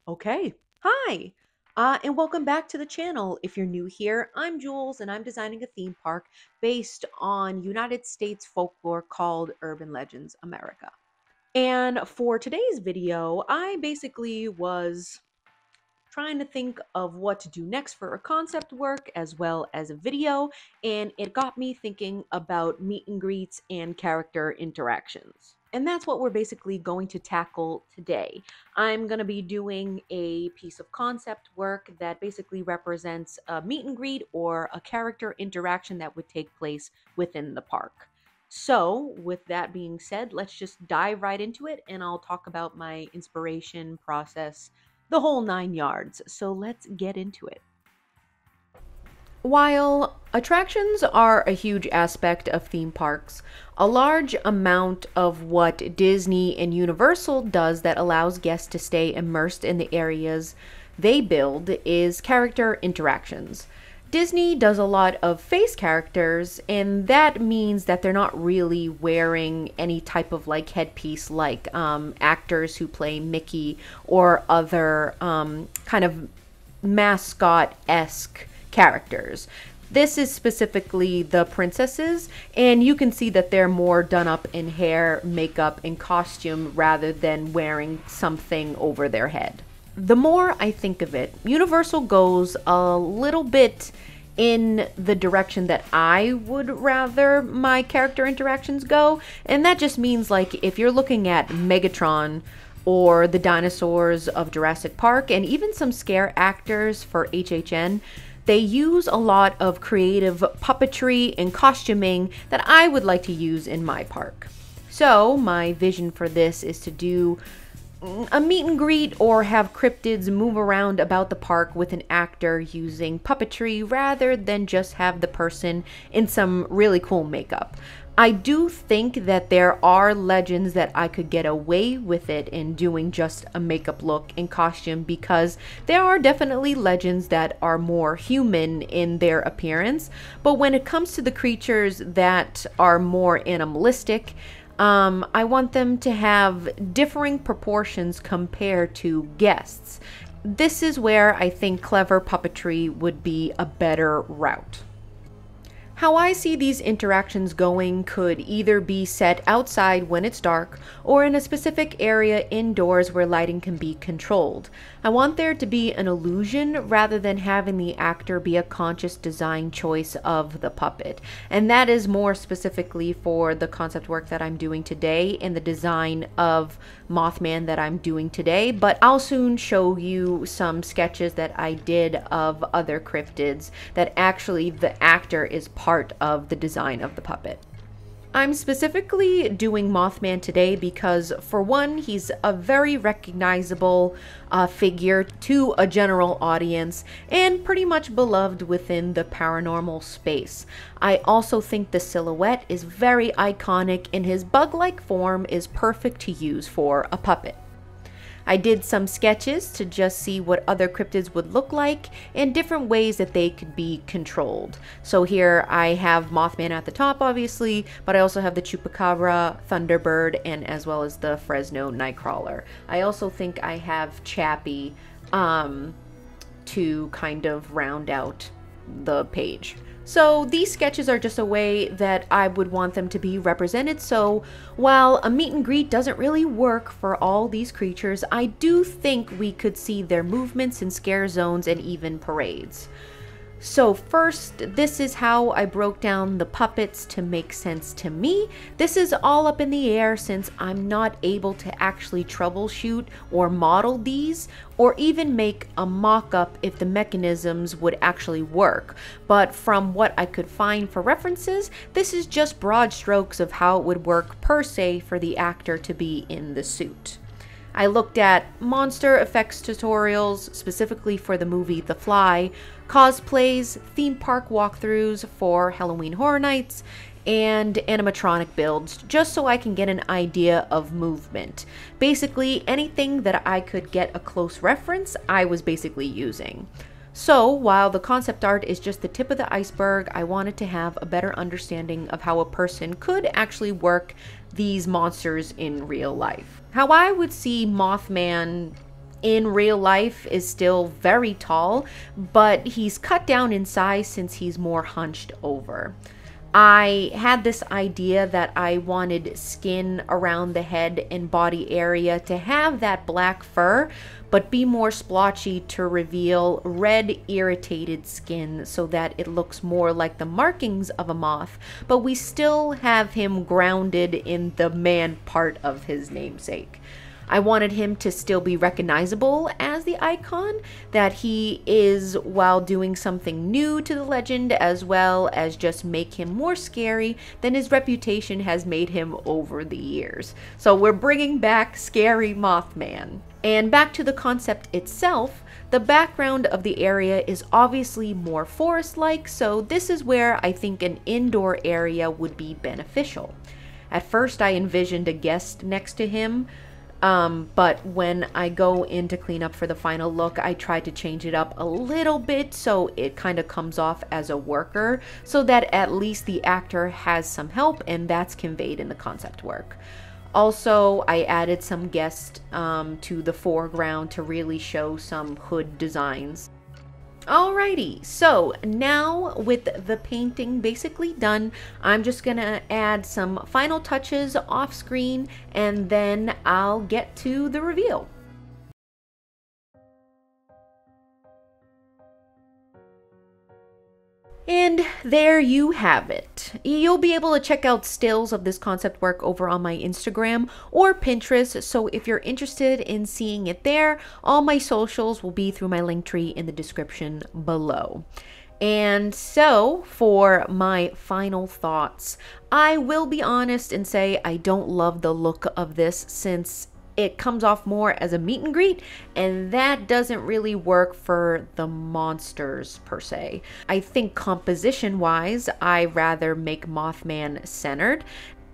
Okay. Hi. And welcome back to the channel. If you're new here, I'm Jules and I'm designing a theme park based on United States folklore called Urban Legends America. And for today's video, I basically was trying to think of what to do next for a concept work as well as a video, and it got me thinking about meet and greets and character interactions. And that's what we're basically going to tackle today. I'm going to be doing a piece of concept work that basically represents a meet and greet or a character interaction that would take place within the park. So, with that being said, let's just dive right into it and I'll talk about my inspiration process, the whole nine yards. So let's get into it. While attractions are a huge aspect of theme parks, a large amount of what Disney and Universal does that allows guests to stay immersed in the areas they build is character interactions. Disney does a lot of face characters, and that means that they're not really wearing any type of like headpiece like actors who play Mickey or other kind of mascot-esque characters. This is specifically the princesses, and you can see that they're more done up in hair, makeup, and costume rather than wearing something over their head. The more I think of it, Universal goes a little bit in the direction that I would rather my character interactions go, and that just means like if you're looking at Megatron or the dinosaurs of Jurassic Park and even some scare actors for HHN, they use a lot of creative puppetry and costuming that I would like to use in my park. So my vision for this is to do a meet and greet or have cryptids move around about the park with an actor using puppetry rather than just have the person in some really cool makeup. I do think that there are legends that I could get away with it in doing just a makeup look and costume, because there are definitely legends that are more human in their appearance. But when it comes to the creatures that are more animalistic, I want them to have differing proportions compared to guests. This is where I think clever puppetry would be a better route. How I see these interactions going could either be set outside when it's dark or in a specific area indoors where lighting can be controlled. I want there to be an illusion rather than having the actor be a conscious design choice of the puppet. And that is more specifically for the concept work that I'm doing today and the design of Moth Man that I'm doing today, but I'll soon show you some sketches that I did of other cryptids that actually the actor is part of the design of the puppet. I'm specifically doing Mothman today because, for one, he's a very recognizable figure to a general audience and pretty much beloved within the paranormal space. I also think the silhouette is very iconic and his bug-like form is perfect to use for a puppet. I did some sketches to just see what other cryptids would look like and different ways that they could be controlled. So here I have Mothman at the top, obviously, but I also have the Chupacabra, Thunderbird, and as well as the Fresno Nightcrawler. I also think I have Chappie to kind of round out the page. So these sketches are just a way that I would want them to be represented. So while a meet and greet doesn't really work for all these creatures, I do think we could see their movements in scare zones and even parades. So first, this is how I broke down the puppets to make sense to me. This is all up in the air since I'm not able to actually troubleshoot or model these or even make a mock-up if the mechanisms would actually work. But from what I could find for references, this is just broad strokes of how it would work per se for the actor to be in the suit. I looked at monster effects tutorials specifically for the movie The Fly, cosplays, theme park walkthroughs for Halloween Horror Nights, and animatronic builds just so I can get an idea of movement. Basically, anything that I could get a close reference, I was basically using. So, while the concept art is just the tip of the iceberg, I wanted to have a better understanding of how a person could actually work these monsters in real life. How I would see Mothman in real life is still very tall, but he's cut down in size since he's more hunched over. I had this idea that I wanted skin around the head and body area to have that black fur, but be more splotchy to reveal red irritated skin so that it looks more like the markings of a moth, but we still have him grounded in the man part of his namesake. I wanted him to still be recognizable as the icon that he is while doing something new to the legend, as well as just make him more scary than his reputation has made him over the years. So we're bringing back Scary Mothman. And back to the concept itself, the background of the area is obviously more forest-like, so this is where I think an indoor area would be beneficial. At first I envisioned a guest next to him, but when I go in to clean up for the final look, I try to change it up a little bit so it kind of comes off as a worker, so that at least the actor has some help, and that's conveyed in the concept work. Also, I added some guests to the foreground to really show some hood designs. Alrighty, so now with the painting basically done, I'm just gonna add some final touches off screen and then I'll get to the reveal. And there you have it. You'll be able to check out stills of this concept work over on my Instagram or Pinterest, so if you're interested in seeing it there, all my socials will be through my link tree in the description below. And so, for my final thoughts, I will be honest and say I don't love the look of this since it comes off more as a meet and greet, and that doesn't really work for the monsters per se. I think composition wise, I rather make Mothman centered.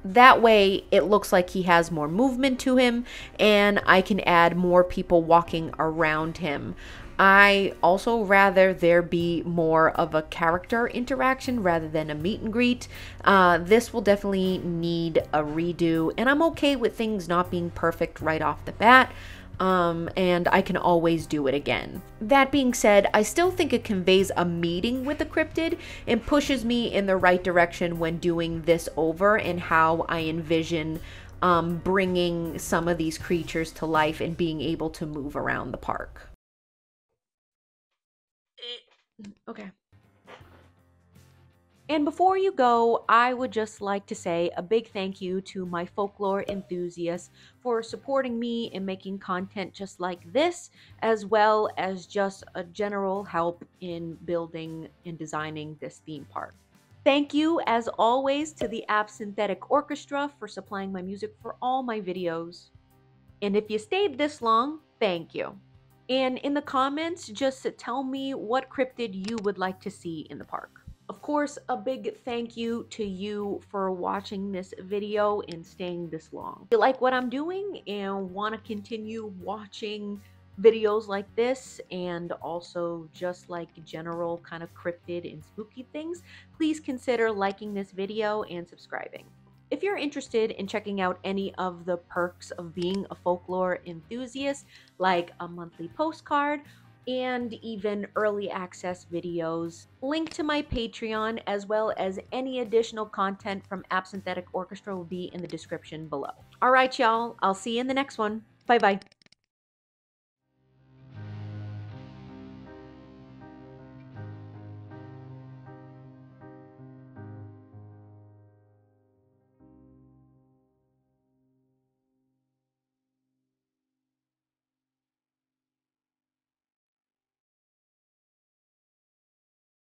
That way it looks like he has more movement to him and I can add more people walking around him. I also rather there be more of a character interaction rather than a meet and greet. This will definitely need a redo, and I'm okay with things not being perfect right off the bat. And I can always do it again. That being said, I still think it conveys a meeting with the cryptid and pushes me in the right direction when doing this over, and how I envision bringing some of these creatures to life and being able to move around the park. Okay. And before you go, I would just like to say a big thank you to my folklore enthusiasts for supporting me in making content just like this, as well as just a general help in building and designing this theme park. Thank you, as always, to the Absinthetic Orchestra for supplying my music for all my videos. And if you stayed this long, thank you. And in the comments, just tell me what cryptid you would like to see in the park. Of course, a big thank you to you for watching this video and staying this long. If you like what I'm doing and want to continue watching videos like this, and also just like general kind of cryptid and spooky things, please consider liking this video and subscribing. If you're interested in checking out any of the perks of being a folklore enthusiast, like a monthly postcard and even early access videos, link to my Patreon as well as any additional content from Absinthetic Orchestra will be in the description below. All right, y'all, I'll see you in the next one. Bye-bye.